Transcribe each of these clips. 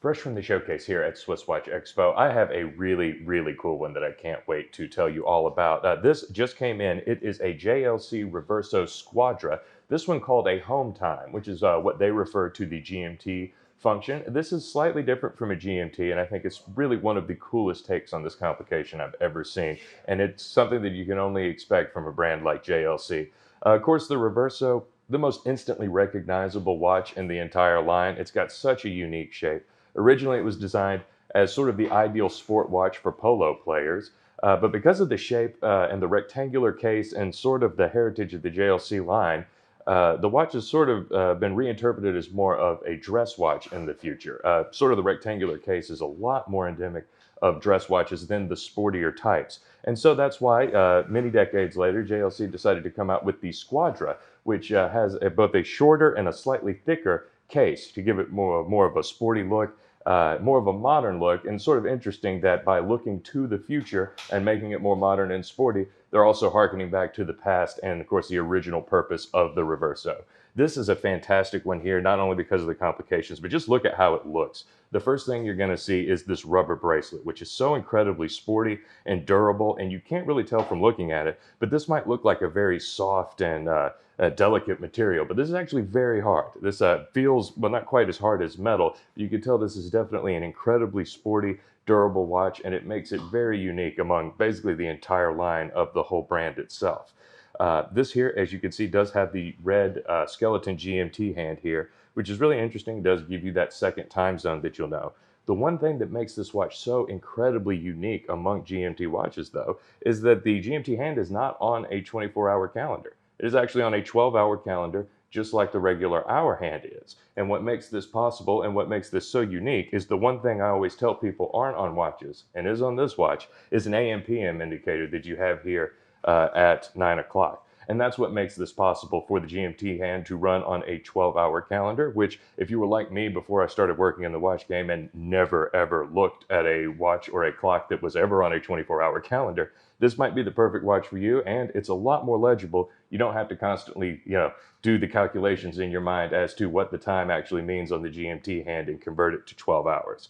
Fresh from the showcase here at SwissWatchExpo, I have a really cool one that I can't wait to tell you all about. This just came in. It is a JLC Reverso Squadra. This one called a Hometime, which is what they refer to the GMT function. This is slightly different from a GMT, and I think it's really one of the coolest takes on this complication I've ever seen. And it's something that you can only expect from a brand like JLC. Of course, the Reverso, the most instantly recognizable watch in the entire line. It's got such a unique shape. Originally, it was designed as sort of the ideal sport watch for polo players, but because of the shape and the rectangular case and sort of the heritage of the JLC line, the watch has sort of been reinterpreted as more of a dress watch in the future. Sort of the rectangular case is a lot more endemic of dress watches than the sportier types. And so that's why many decades later, JLC decided to come out with the Squadra, which has both a shorter and a slightly thicker case to give it more of a sporty look, more of a modern look, and sort of interesting that by looking to the future and making it more modern and sporty, they're also harkening back to the past and, of course, the original purpose of the Reverso. This is a fantastic one here, not only because of the complications, but just look at how it looks. The first thing you're going to see is this rubber bracelet, which is so incredibly sporty and durable, and you can't really tell from looking at it, but this might look like a very soft and delicate material, but this is actually very hard. This feels, well, not quite as hard as metal. You can tell this is definitely an incredibly sporty, durable watch, and it makes it very unique among basically the entire line of the whole brand itself. This here, as you can see, does have the red skeleton GMT hand here, which is really interesting. It does give you that second time zone that you'll know. The one thing that makes this watch so incredibly unique among GMT watches, though, is that the GMT hand is not on a 24-hour calendar. It is actually on a 12-hour calendar, just like the regular hour hand is. And what makes this possible and what makes this so unique is the one thing I always tell people aren't on watches, and is on this watch, is an AM/PM indicator that you have here at 9 o'clock. And that's what makes this possible for the GMT hand to run on a 12-hour calendar, which if you were like me before I started working in the watch game and never ever looked at a watch or a clock that was ever on a 24-hour calendar, this might be the perfect watch for you, and it's a lot more legible. You don't have to constantly, do the calculations in your mind as to what the time actually means on the GMT hand and convert it to 12 hours.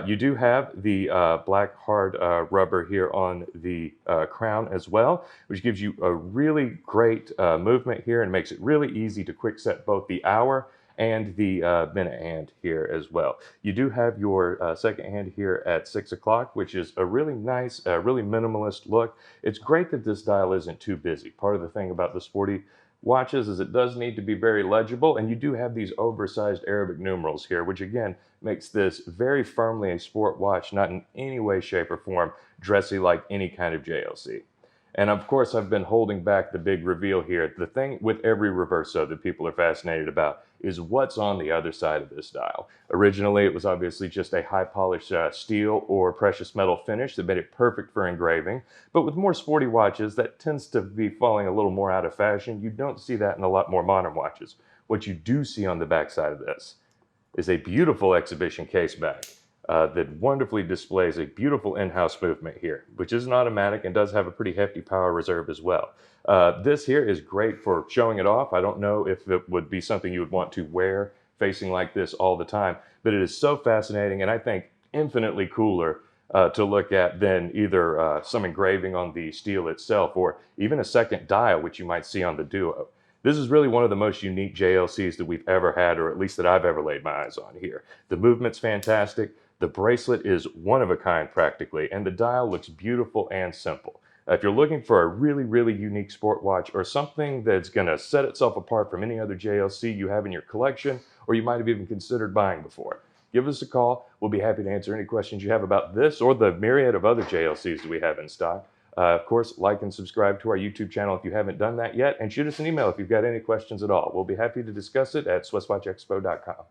You do have the black hard rubber here on the crown as well, which gives you a really great movement here and makes it really easy to quick set both the hour and the minute hand here as well. You do have your second hand here at 6 o'clock, which is a really nice, really minimalist look. It's great that this dial isn't too busy. Part of the thing about the sporty watches is it does need to be very legible, and you do have these oversized Arabic numerals here, which again makes this very firmly a sport watch, not in any way, shape, or form dressy like any kind of JLC. And of course, I've been holding back the big reveal here. The thing with every Reverso that people are fascinated about is what's on the other side of this dial. Originally, it was obviously just a high polished steel or precious metal finish that made it perfect for engraving. But with more sporty watches, that tends to be falling a little more out of fashion. You don't see that in a lot more modern watches. What you do see on the back side of this is a beautiful exhibition case back. That wonderfully displays a beautiful in-house movement here, which is an automatic and does have a pretty hefty power reserve as well. This here is great for showing it off. I don't know if it would be something you would want to wear facing like this all the time, but it is so fascinating and I think infinitely cooler to look at than either some engraving on the steel itself or even a second dial, which you might see on the Duo. This is really one of the most unique JLCs that we've ever had, or at least that I've ever laid my eyes on here. The movement's fantastic. The bracelet is one of a kind practically, and the dial looks beautiful and simple. If you're looking for a really unique sport watch or something that's going to set itself apart from any other JLC you have in your collection, or you might have even considered buying before, give us a call. We'll be happy to answer any questions you have about this or the myriad of other JLCs that we have in stock. Of course, like and subscribe to our YouTube channel if you haven't done that yet, and shoot us an email if you've got any questions at all. We'll be happy to discuss it at SwissWatchExpo.com.